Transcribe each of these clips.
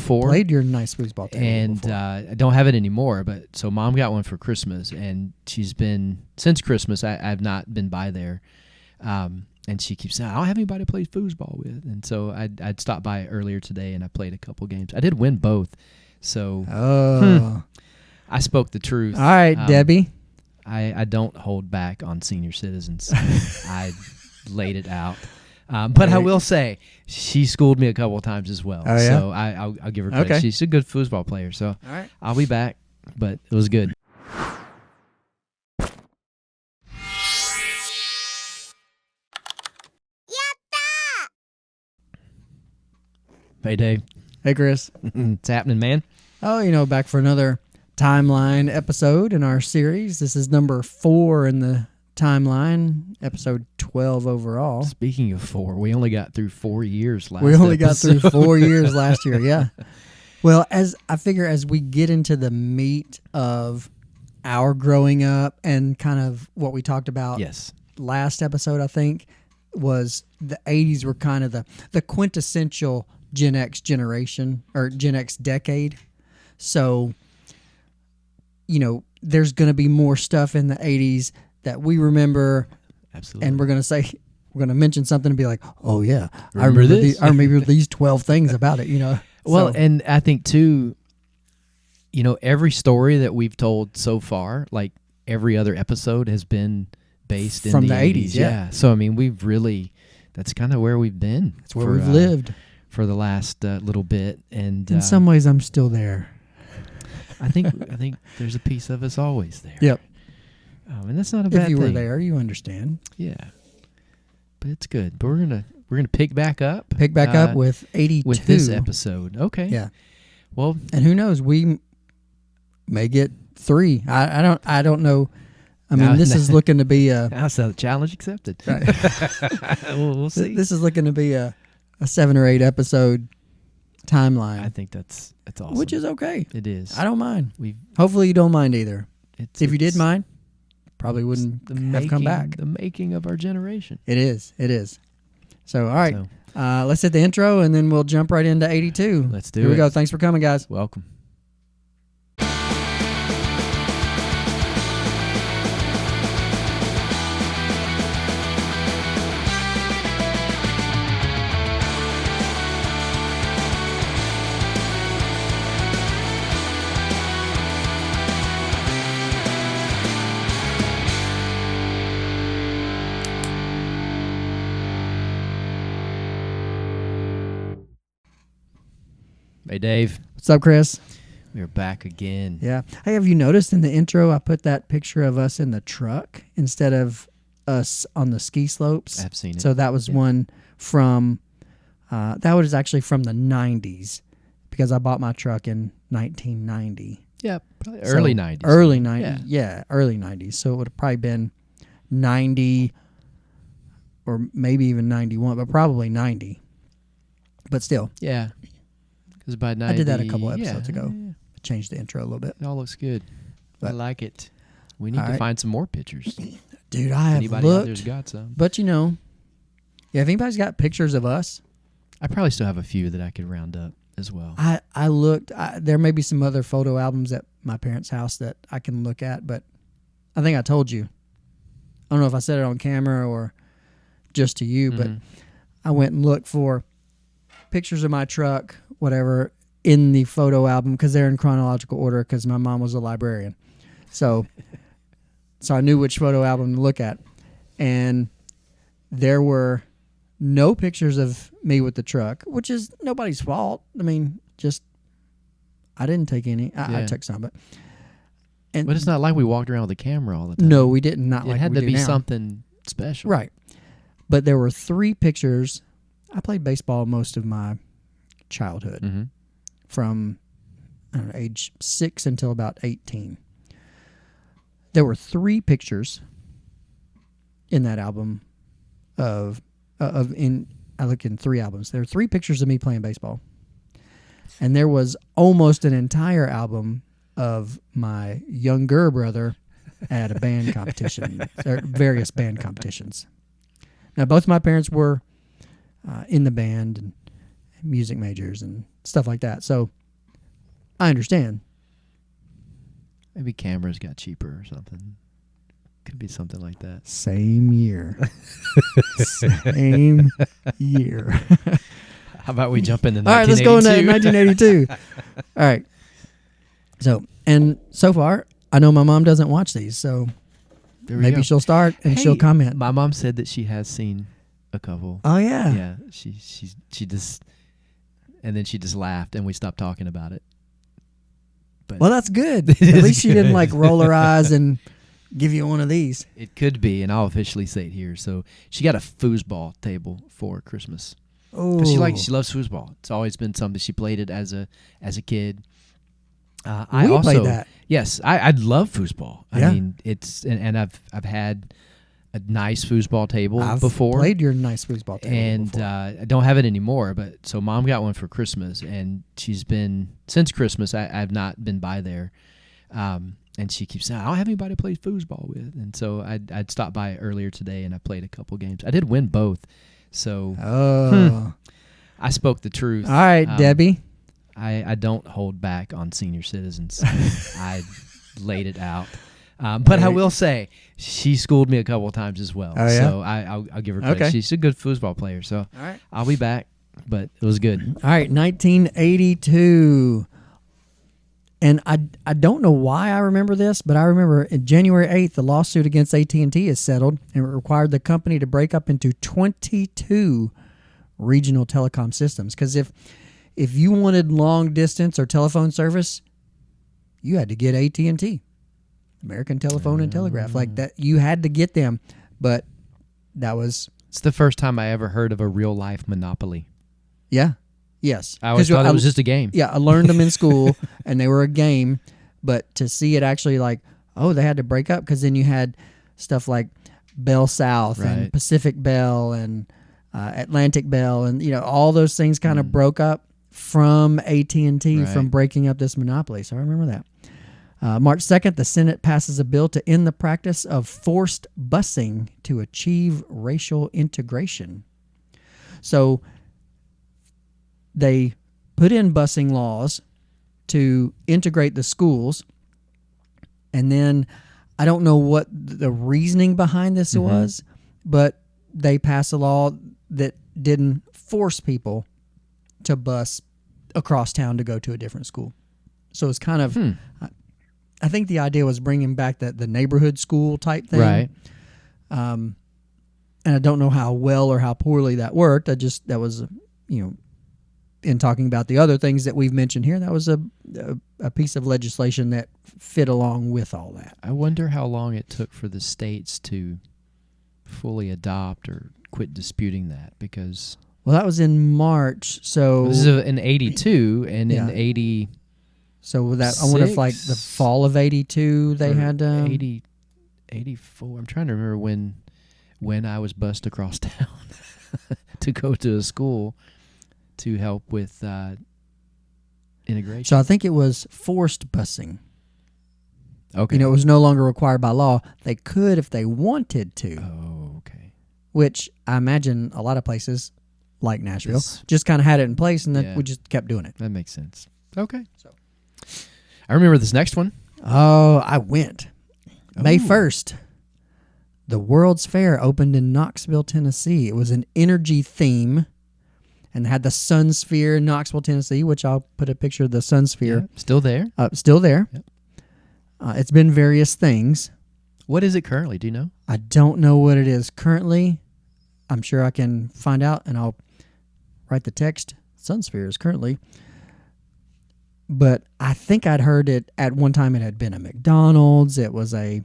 before. Played your nice foosball table and before. I don't have it anymore. But so Mom got one for Christmas, and she's been since Christmas. I've not been by there, and she keeps saying, "I don't have anybody to play foosball with." And so I'd stopped by earlier today, and I played a couple games. I did win both, so I spoke the truth. All right, Debbie. I don't hold back on senior citizens. I laid it out. But I will say, she schooled me a couple of times as well. Oh, yeah? So I'll give her credit. Okay. She's a good foosball player. So All right. I'll be back. But it was good. Hey, Dave. Hey, Chris. It's happening, man. Oh, back for another timeline episode in our series. This is number 4 in the timeline, episode 12 overall. Speaking of 4, we only got through 4 years last We only got through episode. 4 years last year, yeah. Well, as we get into the meat of our growing up and kind of what we talked about Yes. last episode, I think, was the 80s were kind of the quintessential Gen X generation or Gen X decade. So, there's going to be more stuff in the 80s that we remember. Absolutely. And we're going to mention something and be like, oh, yeah, Remember this? I remember these 12 things about it, Well, So- and I think, too, every story that we've told so far, like every other episode has been based in From the the 80s, yeah. So, I mean, that's kind of where we've been. That's where we've lived. For the last little bit. And In some ways, I'm still there. I think there's a piece of us always there. Yep. And that's not a bad If you thing. were there, you understand. Yeah. But it's good. But we're gonna pick back up. Pick back up with 82. with this episode. Okay. Yeah. Well, And who knows? We may get 3. I don't know. I mean, this is looking to be a. that's a challenge accepted. Right. we'll see. This is looking to be a 7 or 8 episode timeline. I think that's awesome. Which is okay. It is. I don't mind. Hopefully you don't mind either. If you did mind, probably wouldn't have come back. The making of our generation. It is. So, all right. Let's hit the intro, and then we'll jump right into 82. Let's do Here it. we go. Thanks for coming, guys. Welcome. Hey, Dave. What's up, Chris? We're back again. Yeah. Hey, have you noticed in the intro I put that picture of us in the truck instead of us on the ski slopes? I've seen it. So that was one from, that was actually from the 90s because I bought my truck in 1990. Yeah, probably early 90s. Early 90s. Yeah, early 90s. So it would have probably been 90 or maybe even 91, but probably 90. But still. Yeah. Because by 90... I did that a couple episodes ago. Yeah. Changed the intro a little bit. It all looks good. I But- like it. We need to find some more pictures. Dude, I have Anybody out looked. there's got some. But yeah, if anybody's got pictures of us, I probably still have a few that I could round up as well. I looked. There may be some other photo albums at my parents' house that I can look at, but I think I told you. I don't know if I said it on camera or just to you, but I went and looked for pictures of my truck, whatever, in the photo album because they're in chronological order because my mom was a librarian. So I knew which photo album to look at. And there were no pictures of me with the truck, which is nobody's fault. I mean, I didn't take any. I took some, but it's not like we walked around with a camera all the time. No, we didn't. Not it like had we to do be now. something special. Right. But there were 3 pictures. I played baseball most of my childhood from age 6 until about 18. There were 3 pictures in that album I looked in 3 albums. There were 3 pictures of me playing baseball. And there was almost an entire album of my younger brother at a band competition, or various band competitions. Now, both my parents were in the band and music majors and stuff like that. So I understand. Maybe cameras got cheaper or something. Could be something like that. Same year. Same year. How about we jump into 1982? All right, let's go into 1982. All right. So far, I know my mom doesn't watch these, so maybe she'll start and she'll comment. My mom said that she has seen a couple. Oh yeah. Yeah. She just, and then she just laughed and we stopped talking about it. But Well, that's good. At least she didn't like roll her eyes and give you one of these. it could be, and I'll officially say it here. So she got a foosball table for Christmas. Oh, 'Cause she loves foosball. It's always been something she played it as a kid. we played that. Yes, I love foosball. Yeah. I mean, it's and I've had a nice foosball table I've before. played your nice foosball table And before. I don't have it anymore, but so Mom got one for Christmas, and she's been since Christmas. I've not been by there, and she keeps saying, "I don't have anybody to play foosball with," and so I'd stopped by earlier today, and I played a couple games. I did win both, so I spoke the truth. All right, Debbie. I don't hold back on senior citizens. I laid it out. But I will say, she schooled me a couple of times as well. Oh, yeah? So I'll give her credit. Okay. She's a good foosball player. So All right. I'll be back, but it was good. All right, 1982. And I don't know why I remember this, but I remember in January 8th, the lawsuit against AT&T is settled, and it required the company to break up into 22 regional telecom systems. Because if you wanted long distance or telephone service, you had to get AT&T, American Telephone and Telegraph, like that. You had to get them, but that was It's the first time I ever heard of a real life monopoly. yes. I always thought it was just a game. Yeah, I learned them in school, and they were a game. But to see it actually like, oh, they had to break up, because then you had stuff like Bell South and Right. Pacific Bell and Atlantic Bell, and all those things kind of broke up from AT&T from Right. breaking up this monopoly. So I remember that. March 2nd, the Senate passes a bill to end the practice of forced busing to achieve racial integration. So they put in busing laws to integrate the schools, and then I don't know what the reasoning behind this was, but they passed a law that didn't force people to bus across town to go to a different school. So it's kind of, I think the idea was bringing back the neighborhood school type thing. Right. And I don't know how well or how poorly that worked. That was, in talking about the other things that we've mentioned here, that was a piece of legislation that fit along with all that. I wonder how long it took for the states to fully adopt or quit disputing that, because Well, that was in March. So this is in 82 and Yeah. in 80. So that I wonder if like the fall of 82 they had 80, 84. I'm trying to remember when I was bused across town to go to a school to help with integration. So I think it was forced busing. Okay. It was no longer required by law. They could if they wanted to, Oh, okay. which I imagine a lot of places like Nashville This- just kind of had it in place, and then Yeah. we just kept doing it. That makes sense. Okay. I remember this next one. Oh, I went. May Ooh. 1st, the World's Fair opened in Knoxville, Tennessee. It was an energy theme and had the Sun Sphere in Knoxville, Tennessee, which I'll put a picture of the Sun Sphere. Yeah, still there. Still there. Yep. It's been various things. What is it currently? Do you know? I don't know what it is currently. I'm sure I can find out, and I'll write the text. Sun Sphere is currently. But I think I'd heard it at one time. It had been a McDonald's. It was a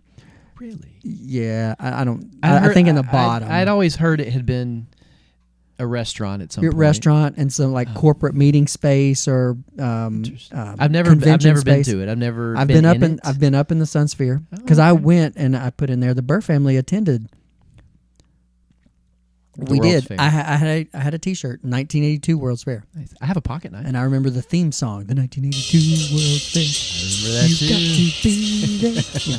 Really? yeah. I don't. I think in the bottom. I'd always heard it had been a restaurant at some point. restaurant and some like corporate meeting space or Interesting. I've never been space. to it. I've never. I've been been up in in it. I've been up in the Sun Sphere Oh, because I okay. went and I put in there the Burr family attended. The We World's did. Fair. I had a T-shirt, 1982 World's Fair, Nice. I have a pocket knife. and I remember the theme song, the 1982 World's Fair. I remember that You've got too. to be there. Yeah.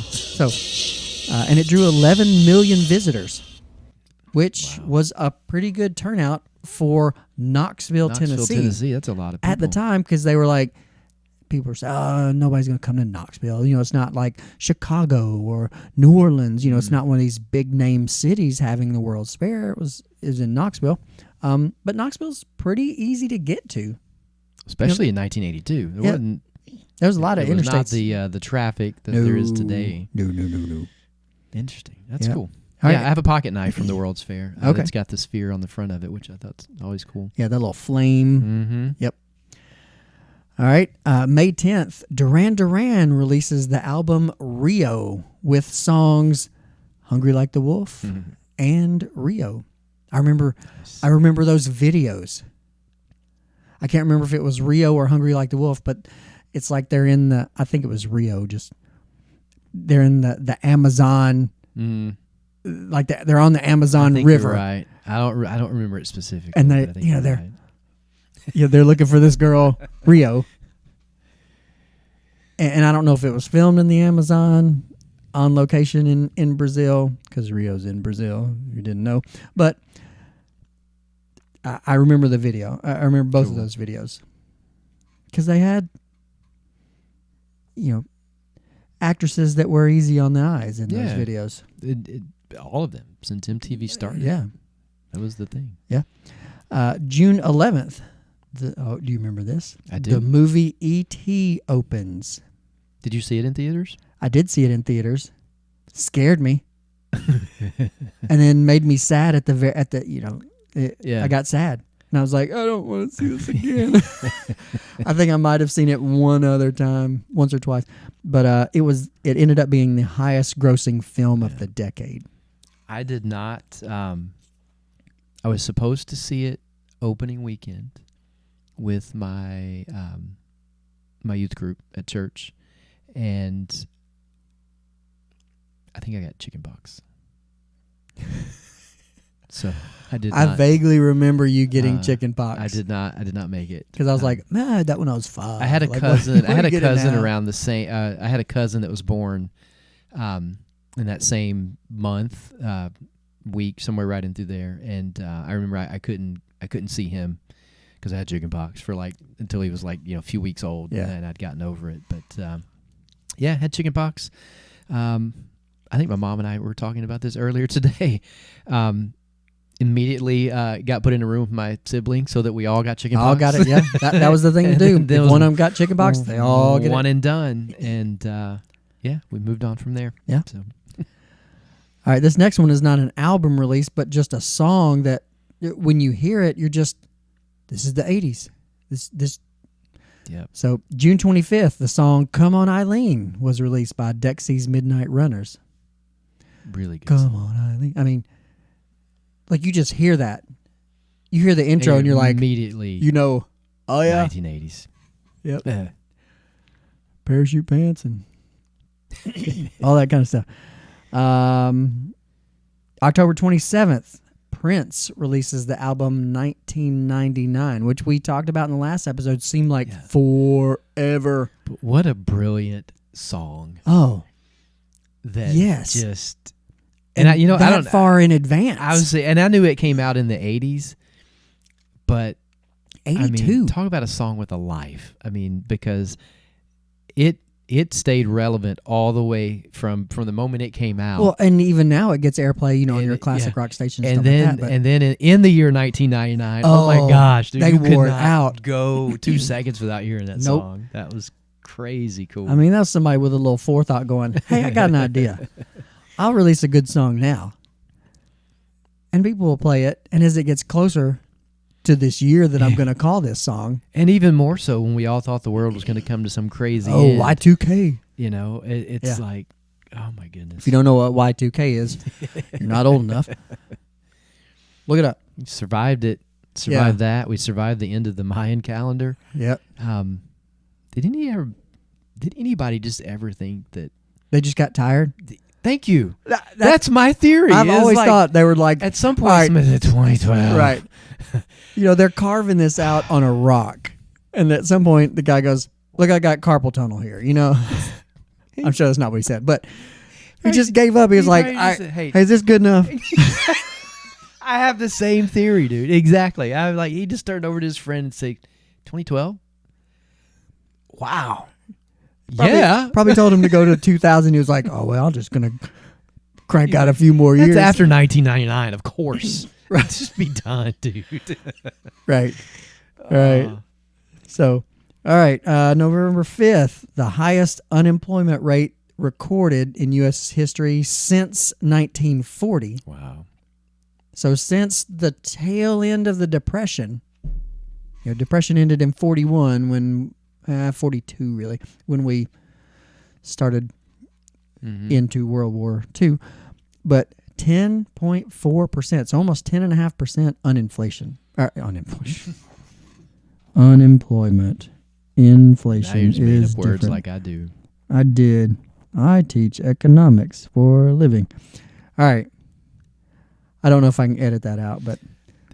So, and it drew 11 million visitors, which was a pretty good turnout for Knoxville, Tennessee. Tennessee. That's a lot of people. At the time, because they were like, people are saying, oh, nobody's going to come to Knoxville. It's not like Chicago or New Orleans. It's not one of these big name cities having the World's Fair. It was in Knoxville. But Knoxville's pretty easy to get to. Especially in 1982. There was a lot of interstates. Not the traffic that there is today. No. Interesting. That's cool. All right. I have a pocket knife from the World's Fair. Okay. It's got the sphere on the front of it, which I thought's always cool. Yeah, that little flame. Mm-hmm. Yep. All right. May 10th, Duran Duran releases the album Rio with songs Hungry Like the Wolf and Rio. I remember those videos. I can't remember if it was Rio or Hungry Like the Wolf, but it's like they're in I think it was Rio, they're in the Amazon, like they're on the Amazon River. You're right. I don't remember it specifically. And they're looking for this girl, Rio. And I don't know if it was filmed in the Amazon on location in Brazil, because Rio's in Brazil, if you didn't know. But I remember the video. I remember both of those videos. Because they had, actresses that were easy on the eyes in those videos. All of them, since MTV started. Yeah. That was the thing. Yeah. June 11th. Do you remember this? I do. The movie E.T. opens. Did you see it in theaters? I did see it in theaters. Scared me. And then made me sad at the I got sad. And I was like, I don't want to see this again. I think I might have seen it once or twice. But it ended up being the highest grossing film of the decade. I did not. I was supposed to see it opening weekend with my my youth group at church, and I think I got chicken pox. So I did. I vaguely remember you getting chicken pox. I did not make it because I was like, man, that when I was 5. I had a cousin. I had a cousin around the same. I had a cousin that was born in that same month, week, somewhere right in through there, and I remember I couldn't see him because I had chicken pox for until he was a few weeks old, and I'd gotten over it. But I had chicken pox. I think my mom and I were talking about this earlier today. Immediately got put in a room with my siblings so that we all got chicken pox. All got it, yeah. That was the thing to do. If one of them got chicken pox, they all get it. One and done. And we moved on from there. Yeah. So. All right, this next one is not an album release, but just a song that when you hear it, you're just, this is the 80s. This. Yeah. So June 25th, the song "Come On Eileen" was released by Dexy's Midnight Runners. Really good. Come on, Eileen. I mean, you just hear that. You hear the intro and you're like, immediately, oh yeah, 1980s. Yep. Parachute pants and all that kind of stuff. October 27th, Prince releases the album 1999, which we talked about in the last episode. Seemed like forever. But what a brilliant song. Oh. That just... And I don't far in advance. I was, and I knew it came out in the 80s, but 82. I mean, talk about a song with a life. I mean, because it stayed relevant all the way from the moment it came out. Well, and even now it gets airplay, on your classic rock stations and stuff then, like that. And then in the year 1999, oh my gosh, dude, they you wore could it not out. Go 2 seconds without hearing that song. That was crazy cool. I mean, that was somebody with a little forethought going, hey, I got an idea. I'll release a good song now. And people will play it. And as it gets closer to this year that I'm going to call this song. And even more so when we all thought the world was going to come to some crazy end. Y2K. It's like, oh my goodness. If you don't know what Y2K is, you're not old enough. Look it up. We survived it. Survived that. We survived the end of the Mayan calendar. Yep. Did anybody just ever think that they just got tired? Thank you. That's my theory. I've always thought they were like, at some point, it's 2012. Right. They're carving this out on a rock. And at some point, the guy goes, look, I got carpal tunnel here. I'm sure that's not what he said, but he just gave up. He was like, hey, is this good enough? I have the same theory, dude. Exactly. I was like, he just turned over to his friend and said, 2012? Wow. Probably, probably told him to go to 2000. He was like, oh, well, I'm just going to crank out a few more years. That's after 1999, of course. Right. Just be done, dude. Right. Right. So, all right. November 5th, the highest unemployment rate recorded in U.S. history since 1940. Wow. So since the tail end of the Depression, Depression ended in 41 when 42 really, when we started into World War II. But 10.4%, so almost 10.5% unemployment. Unemployment. Inflation Now you're just making is up words different. like I do. I did. I teach economics for a living. All right. I don't know if I can edit that out, but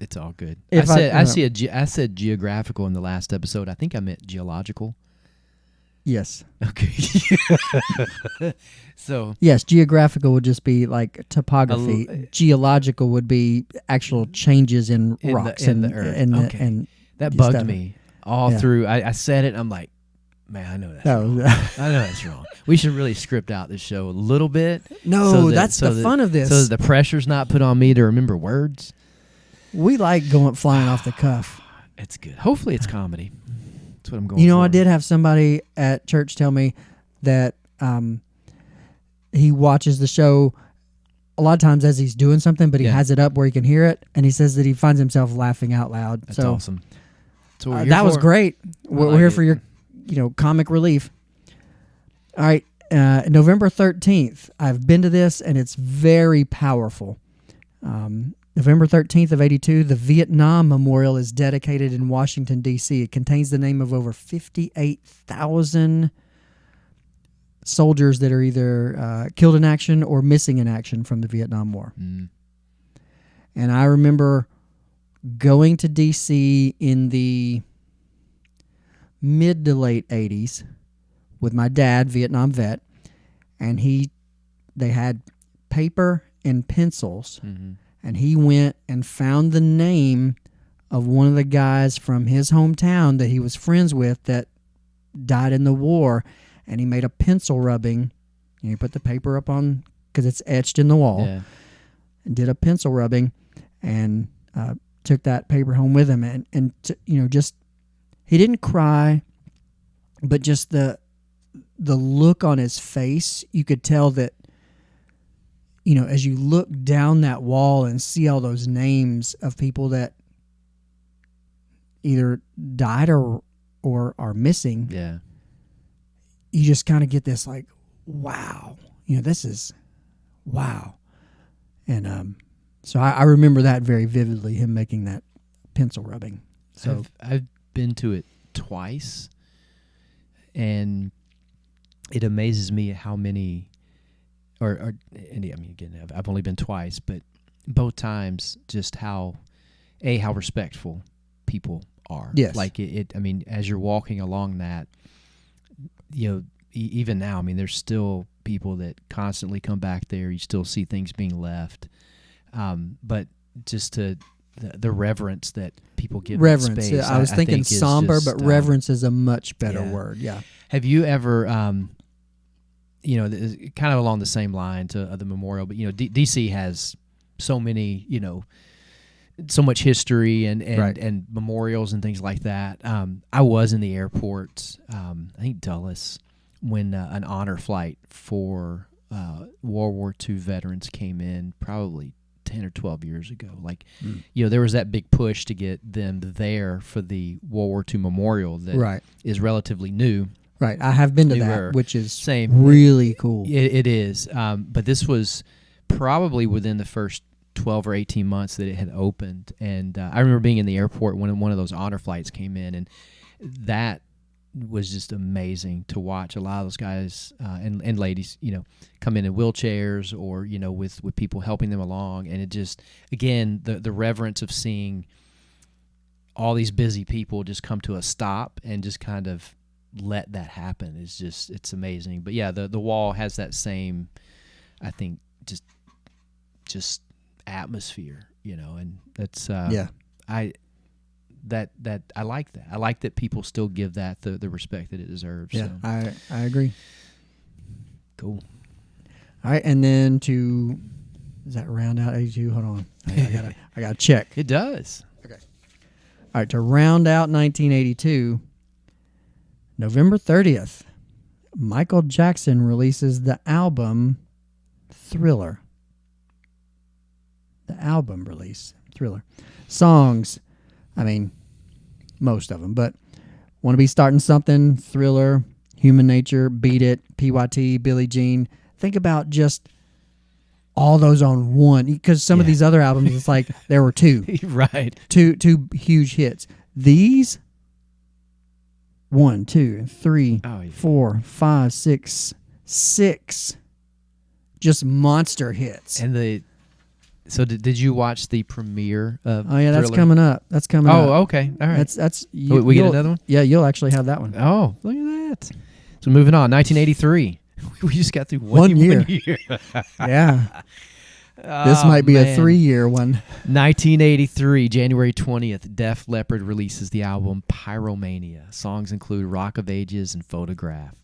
it's all good. I said geographical in the last episode. I think I meant geological. Yes. Okay. So yes, geographical would just be like topography. Geological would be actual changes in rocks in the earth. And that bugged stuff. me all through. I said it. And I'm like, man, I know that's wrong. I know that's wrong. We should really script out this show a little bit. No, that's the fun of this. So that the pressure's not put on me to remember words. We like flying off the cuff. It's good. Hopefully it's comedy. That's what I'm going for. I did have somebody at church tell me that he watches the show a lot of times as he's doing something, but he has it up where he can hear it, and he says that he finds himself laughing out loud. That's awesome. That was great. We're here for your comic relief. All right, November 13th. I've been to this, and it's very powerful. November 13th of 82, the Vietnam Memorial is dedicated in Washington, D.C. It contains the name of over 58,000 soldiers that are either killed in action or missing in action from the Vietnam War. Mm. And I remember going to D.C. in the mid to late 80s with my dad, Vietnam vet, and they had paper and pencils. Mm-hmm. And he went and found the name of one of the guys from his hometown that he was friends with that died in the war. And he made a pencil rubbing. And he put the paper up on, because it's etched in the wall. Yeah. And did a pencil rubbing and took that paper home with him. And just, he didn't cry, but just the look on his face, you could tell that, as you look down that wall and see all those names of people that either died or are missing, you just kind of get this like, wow, this is wow. And so I remember that very vividly, him making that pencil rubbing. So I've been to it twice, and it amazes me how many. Again, I've only been twice, but both times, just how respectful people are. Yes. Like it. I mean, as you're walking along that, even now, I mean, there's still people that constantly come back there. You still see things being left, but just the reverence that people give reverence. space. I was thinking somber, but reverence is a much better word. Yeah. Have you ever? Kind of along the same line to the memorial, but DC has so many, so much history and memorials and things like that. I was in the airport, I think Dulles, when an honor flight for World War II veterans came in, probably 10 or 12 years ago. Like, there was that big push to get them there for the World War II memorial that is relatively new. Right, I have been to that, which is same. Really cool. It is, but this was probably within the first 12 or 18 months that it had opened, and I remember being in the airport when one of those honor flights came in, and that was just amazing to watch. A lot of those guys and ladies, come in wheelchairs or with people helping them along, and it just, again, the reverence of seeing all these busy people just come to a stop and just kind of let that happen is just, it's amazing. But yeah, the wall has that same, I think, just atmosphere, and that's that I like that. I like that people still give that the respect that it deserves. Yeah, So. I agree. Cool. All right, and then does that round out 82? Hold on, I gotta check. It does. Okay. All right, to round out 1982, November 30th, Michael Jackson releases the album Thriller. The album release, Thriller. Songs, I mean, most of them, but Want to Be Starting Something, Thriller, Human Nature, Beat It, PYT, Billie Jean. Think about just all those on one, because some of these other albums, it's like there were two. Right. Two huge hits. These, 1, 2, 3, 4, 5, 6, 6 just monster hits. And so did you watch the premiere of Oh yeah, that's Thriller? coming up. That's coming up. Oh, okay. All right. That's we get another one? Yeah, you'll actually have that one. Oh, look at that. So moving on, 1983. We just got through one year. Yeah. This might be a 3-year one. 1983, January 20th, Def Leppard releases the album Pyromania. Songs include Rock of Ages and Photograph.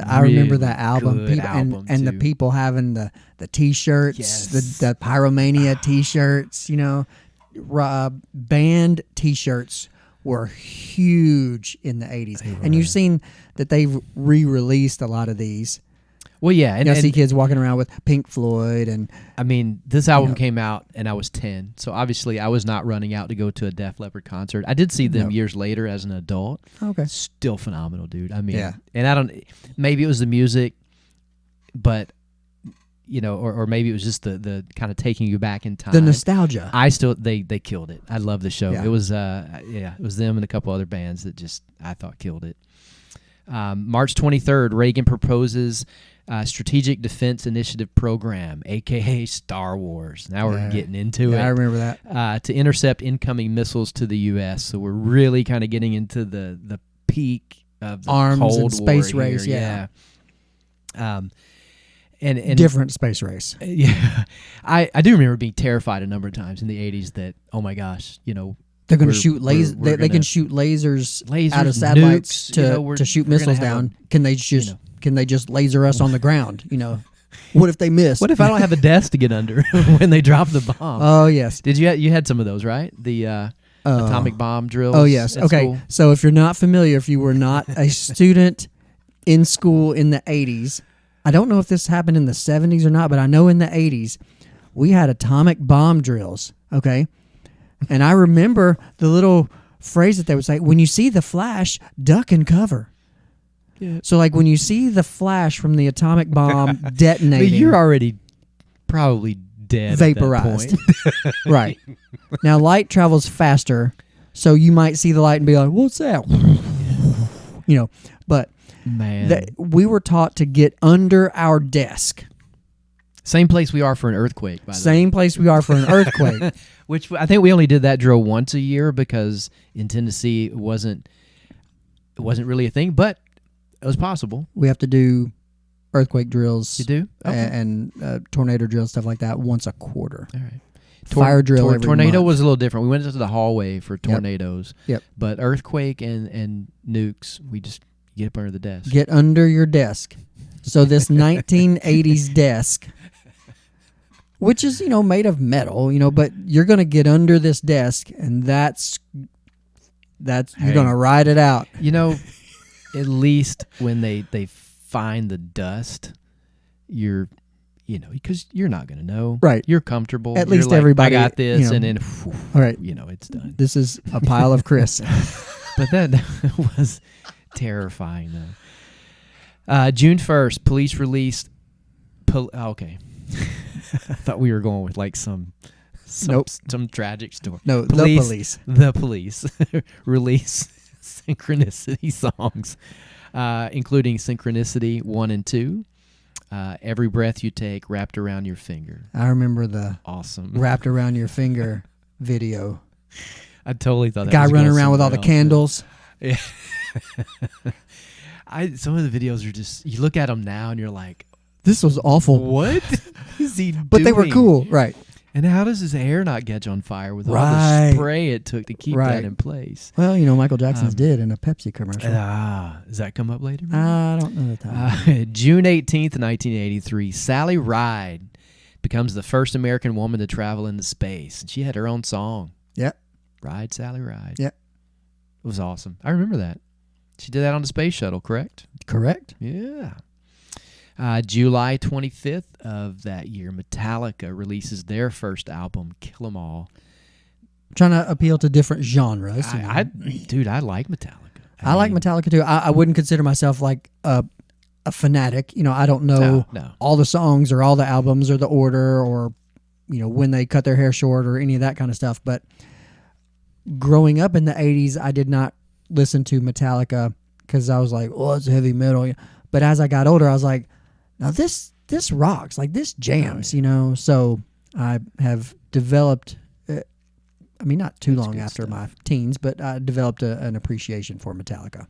I remember that album. Good People, album and the too. people having the T-shirts, Yes. the Pyromania T-shirts, band T-shirts were huge in the 80s. And you've seen that they've re-released a lot of these. Well, yeah. And I see kids walking around with Pink Floyd. And I mean, this album came out and I was 10. So obviously I was not running out to go to a Def Leppard concert. I did see them years later as an adult. Okay. Still phenomenal, dude. I mean, and maybe it was the music, but, or maybe it was just the kind of taking you back in time. The nostalgia. They killed it. I love the show. Yeah. It was, it was them and a couple other bands that just, I thought, killed it. March 23rd, Reagan proposes Strategic Defense Initiative Program, a.k.a. Star Wars. Now we're getting into it. I remember that. To intercept incoming missiles to the U.S. So we're really kind of getting into the peak of the Arms Cold and space War race, here. And different space race. Yeah, I do remember being terrified a number of times in the 80s that, oh my gosh, they're going to shoot lasers. They can shoot lasers out of satellites nukes, to shoot missiles down. Can they just laser us on the ground? What if they miss? What if I don't have a desk to get under when they drop the bomb? Oh yes. Did you had some of those, right? The atomic bomb drills. Oh yes. Okay. School. So if you're not familiar, if you were not a student in school in the 80s, I don't know if this happened in the 70s or not, but I know in the 80s we had atomic bomb drills. Okay. And I remember the little phrase that they would say, when you see the flash, duck and cover. Yeah. So, like, when you see the flash from the atomic bomb detonating... But you're already probably dead vaporized. at that point. Right. Now, light travels faster, so you might see the light and be like, what's that? But man, we were taught to get under our desk. Same place we are for an earthquake, by the way. Same place we are for an earthquake. Which I think we only did that drill once a year because in Tennessee it wasn't really a thing, but it was possible. We have to do earthquake drills. You do? Okay. And tornado drills, stuff like that, once a quarter. All right. Fire drill every tornado month. was a little different. We went into the hallway for tornadoes. Yep. But earthquake and nukes, we just get up under the desk. Get under your desk. So this 1980s desk, which is, made of metal, but you're going to get under this desk, and that's you're going to ride it out. At least when they find the dust, you're, because you're not going to know. Right. You're comfortable. At You're least like, everybody, I got this, and then, all right, it's done. This is a pile of Chris. But that was terrifying, though. June 1st, police released... okay. I thought we were going with like some tragic story. No, the police release Synchronicity songs, including Synchronicity 1 and 2, Every Breath You Take, Wrapped Around Your Finger. I remember the awesome Wrapped Around Your Finger video. I totally thought that guy was running going around with all the somewhere candles. Yeah. Some of the videos are just, you look at them now and you're like, this was awful. what is he doing? But they were cool, right? And how does his hair not catch on fire with all Right. the spray it took to keep Right. that in place? Well, Michael Jackson's did in a Pepsi commercial. Does that come up later? I don't know the time. June 18th, 1983, Sally Ride becomes the first American woman to travel into space. And she had her own song. Yep. Ride, Sally, Ride. Yep. It was awesome. I remember that. She did that on the space shuttle, correct? Correct. Yeah. July 25th of that year, Metallica releases their first album, Kill 'Em All. Trying to appeal to different genres. Dude, I like Metallica. I like Metallica too. I wouldn't consider myself like a fanatic. I don't know No. all the songs or all the albums or the order or when they cut their hair short or any of that kind of stuff. But growing up in the 80s, I did not listen to Metallica because I was like, oh, it's heavy metal. But as I got older, I was like, now this rocks. Like this jams, So I have developed, not too long after stuff. my teens, but I developed an appreciation for Metallica.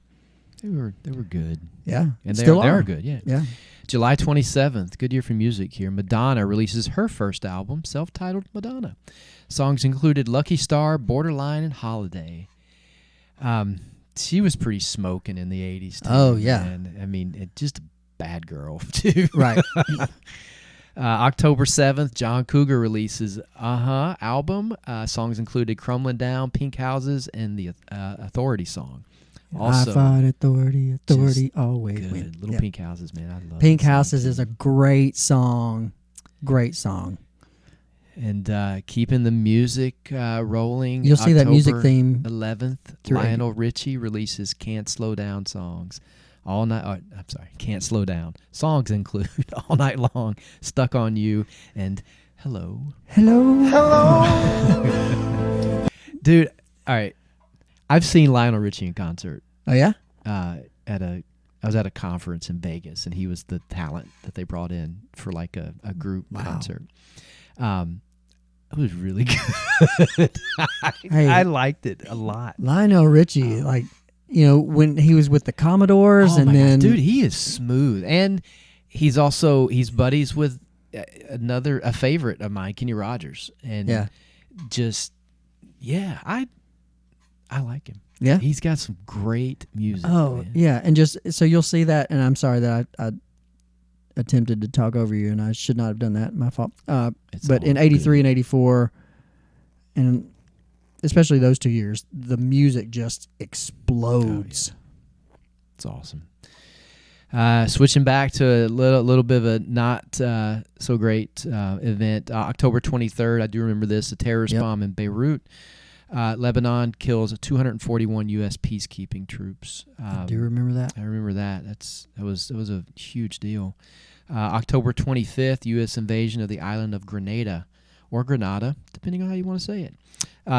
They were good. Yeah. And still they are are good, yeah. Yeah. July 27th, good year for music here. Madonna releases her first album, self-titled Madonna. Songs included Lucky Star, Borderline, and Holiday. She was pretty smoking in the 80s, too. Oh, yeah. And just a bad girl, too. Right. October 7th, John Cougar releases album. Songs included Crumbling Down, Pink Houses, and the Authority song. Also, I fought authority always good. wins. Little Pink Houses, man. I love Pink that song, Houses too. is a great song. Great song. And keeping the music rolling. You'll see that music October theme 11th, through Lionel Richie releases Can't Slow Down songs. All night. Can't Slow Down. Songs include All Night Long, Stuck on You, and Hello. Dude, all right. I've seen Lionel Richie in concert. Oh, yeah? I was at a conference in Vegas, and he was the talent that they brought in for like a group concert. It was really good. I liked it a lot. Lionel Richie, when he was with the Commodores, and then dude, he is smooth, and he's buddies with a favorite of mine, Kenny Rogers, and I like him. Yeah, he's got some great music. Oh, man. yeah, and just so you'll see that, and I'm sorry that I attempted to talk over you, and I should not have done that. My fault. But in '83 and '84, and especially those 2 years, the music just explodes. Oh, yeah. It's awesome. Switching back to a little bit of a not so great event. October 23rd, I do remember this. A terrorist bomb in Beirut, Lebanon, kills 241 U.S. peacekeeping troops. I do remember that. I remember that. That was a huge deal. October 25th, U.S. invasion of the island of Grenada, or Grenada, depending on how you want to say it,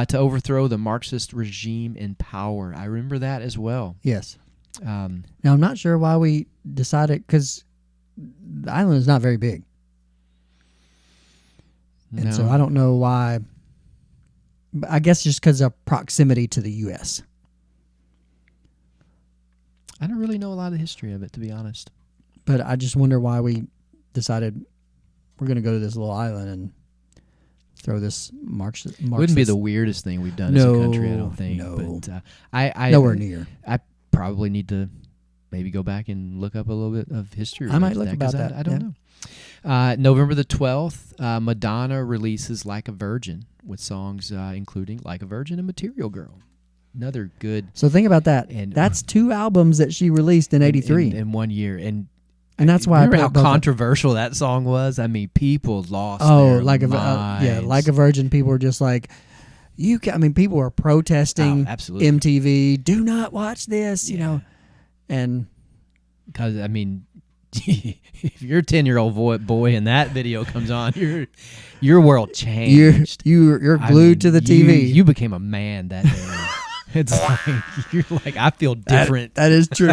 to overthrow the Marxist regime in power. I remember that as well. Yes. Now, I'm not sure why we decided, because the island is not very big. And so I don't know why. But I guess just because of proximity to the U.S. I don't really know a lot of the history of it, to be honest. But I just wonder why we decided we're going to go to this little island and throw this Marxist. Wouldn't be the weirdest thing we've done as a country, I don't think. No. But I nowhere near. I probably need to maybe go back and look up a little bit of history. I might look about that. I don't know. November the 12th, Madonna releases Like a Virgin with songs including Like a Virgin and Material Girl. Another good. So think about that. And that's 2 albums that she released in '83 in 1 year, and that's why remember how controversial that song was. I mean, people lost. Oh, their like minds. Like a Virgin. People were just like, people were protesting. Absolutely. MTV. Do not watch this. You know, and because I mean, if you're a 10-year-old boy and that video comes on, your world changed. You're glued to the TV. You became a man that day. It's like you're like, I feel different. That is true.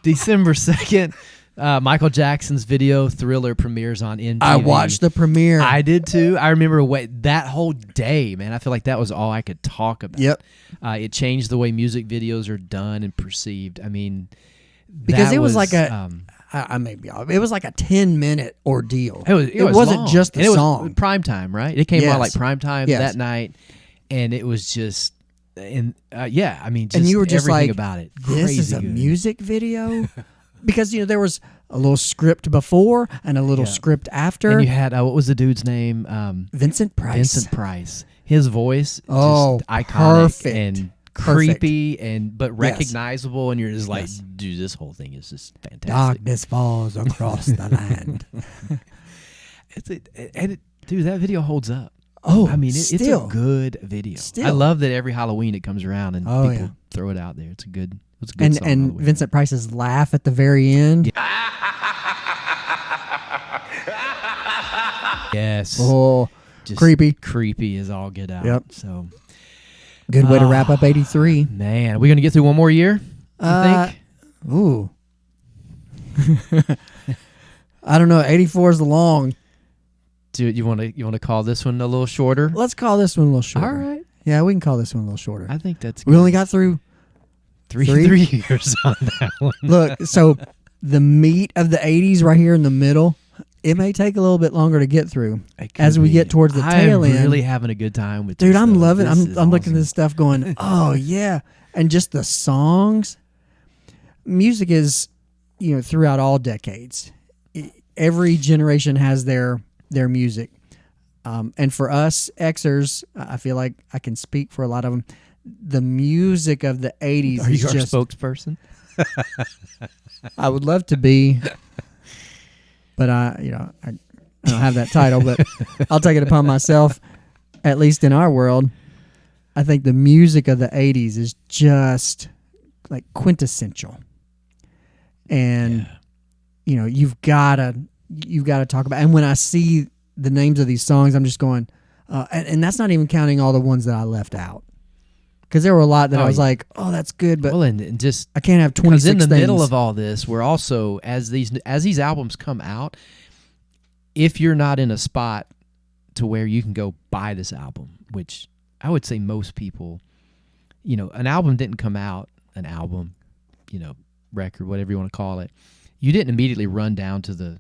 December 2nd, Michael Jackson's video Thriller premieres on MTV. I watched the premiere. I did too. I remember that whole day, man. I feel like that was all I could talk about. Yep. It changed the way music videos are done and perceived. I mean, because it was like I may be off. It was like a 10-minute ordeal. It wasn't long. just the and song. It was prime time, right? It came on like prime time Yes. that night, and it was just, and I mean, just and you were just everything like, about it. this is Crazy a good. music video? Because, there was a little script before and a little script after. And you had, what was the dude's name? Vincent Price. Vincent Price. His voice, Oh, just iconic perfect. and Perfect. creepy, but recognizable, and you're just like, dude, this whole thing is just fantastic. Darkness falls across the land. Dude, that video holds up. Oh, I mean, it's still. a good video. Still. I love that every Halloween it comes around and people throw it out there. It's a good song. And Vincent Price's laugh at the very end. Yes. Oh, Just creepy. Creepy as all get out. Yep. So, Good way to wrap up 83. man, are we going to get through one more year, you think? Ooh. I don't know. 84 is long. Dude, you want to call this one a little shorter? Let's call this one a little shorter. All right. Yeah, we can call this one a little shorter. I think that's We good. only got through three years on that one. Look, so the meat of the 80s right here in the middle, it may take a little bit longer to get through as we get towards the tail end. I'm really having a good time with Dude, this I'm stuff. loving This is I'm looking at awesome. this stuff going, oh, yeah. And just the songs. Music is, throughout all decades. Every generation has their music. And for us Xers, I feel like I can speak for a lot of them. The music of the 80s Are is you our just... spokesperson? I would love to be, but I don't have that title, but I'll take it upon myself, at least in our world. I think the music of the 80s is just like quintessential. And, you've got to talk about, and when I see the names of these songs, I'm just going, and that's not even counting all the ones that I left out. Because there were a lot that I was like, oh, that's good, but and just I can't have 26 in the things. middle of all this, we're also, as these albums come out, if you're not in a spot to where you can go buy this album, which I would say most people, an album didn't come out, record, whatever you want to call it, you didn't immediately run down to the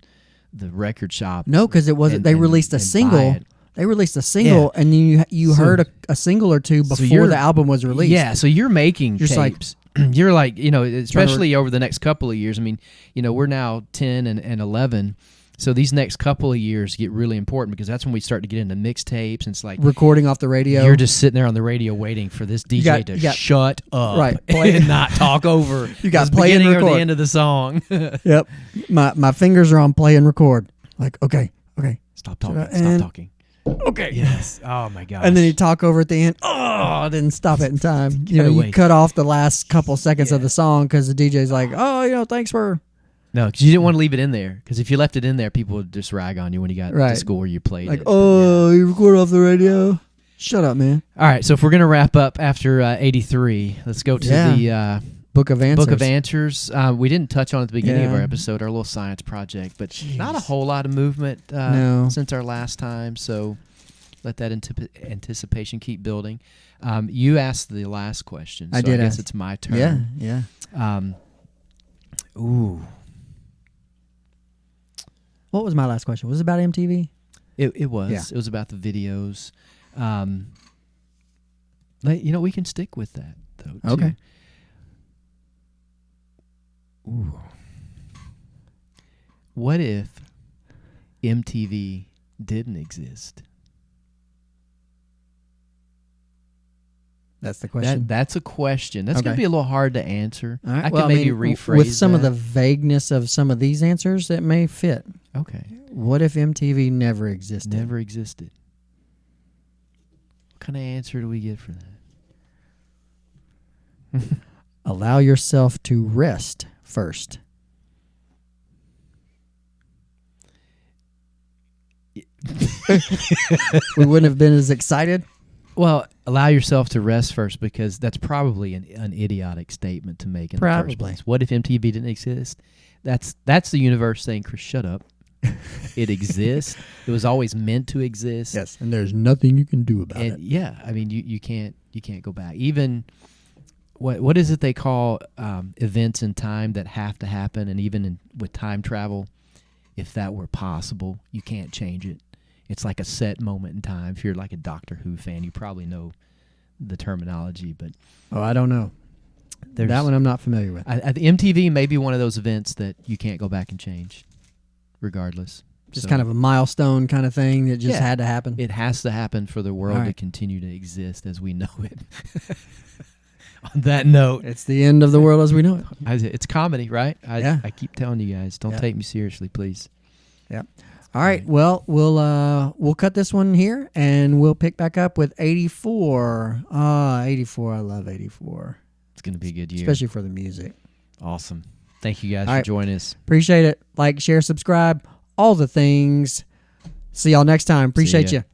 record shop. No, because it wasn't. They released a single. They released a single, and you heard a single or two before the album was released. Yeah, so you're making Just tapes. You're like, especially over the next couple of years. I mean, we're now 10 and 11. So these next couple of years get really important because that's when we start to get into mixtapes. And it's like recording off the radio. You're just sitting there on the radio waiting for this DJ to shut up and not talk over you got the play and beginning or record. the end of the song. Yep. My fingers are on play and record. Like, okay. Stop talking. Okay. Yes. Oh my gosh. And then you talk over at the end. Oh, I didn't stop it in time. You wait. cut off the last couple seconds of the song because the DJ's like, oh, thanks for... No, because you didn't want to leave it in there. Because if you left it in there, people would just rag on you when you got to school where you played like, it. Oh, you record off the radio? Shut up, man. All right, so if we're going to wrap up after 83, let's go to the Book of Answers. Book of Answers. We didn't touch on at the beginning of our episode, our little science project, but not a whole lot of movement since our last time, so let that anticipation keep building. You asked the last question, so I guess it's my turn. Yeah. Ooh. What was my last question? Was it about MTV? It was. Yeah. It was about the videos. We can stick with that, though, too. Okay. Ooh. What if MTV didn't exist? That's the question. That's a question. That's going to be a little hard to answer. All right. I can maybe rephrase with some of that. the vagueness of some of these answers, it may fit. Okay. What if MTV never existed? Never existed. What kind of answer do we get for that? Allow yourself to rest first. We wouldn't have been as excited. Well, allow yourself to rest first because that's probably an idiotic statement to make in the first place. What if MTV didn't exist? That's the universe saying, Chris, shut up. It exists. It was always meant to exist. Yes, and there's nothing you can do about it. Yeah, I mean, you can't go back. Even what is it they call events in time that have to happen, and even with time travel, if that were possible, you can't change it. It's like a set moment in time. If you're like a Doctor Who fan, you probably know the terminology, but I don't know. That one I'm not familiar with. The MTV may be one of those events that you can't go back and change, regardless. Just kind of a milestone kind of thing that just had to happen. It has to happen for the world to continue to exist as we know it. On that note, it's the end of the world as we know it. It's comedy, right? I keep telling you guys, don't take me seriously, please. Yeah. All right. Well, we'll cut this one here, and we'll pick back up with 84. 84. I love 84. It's going to be a good year, especially for the music. Awesome. Thank you guys for joining us. Appreciate it. Like, share, subscribe, all the things. See y'all next time. Appreciate you.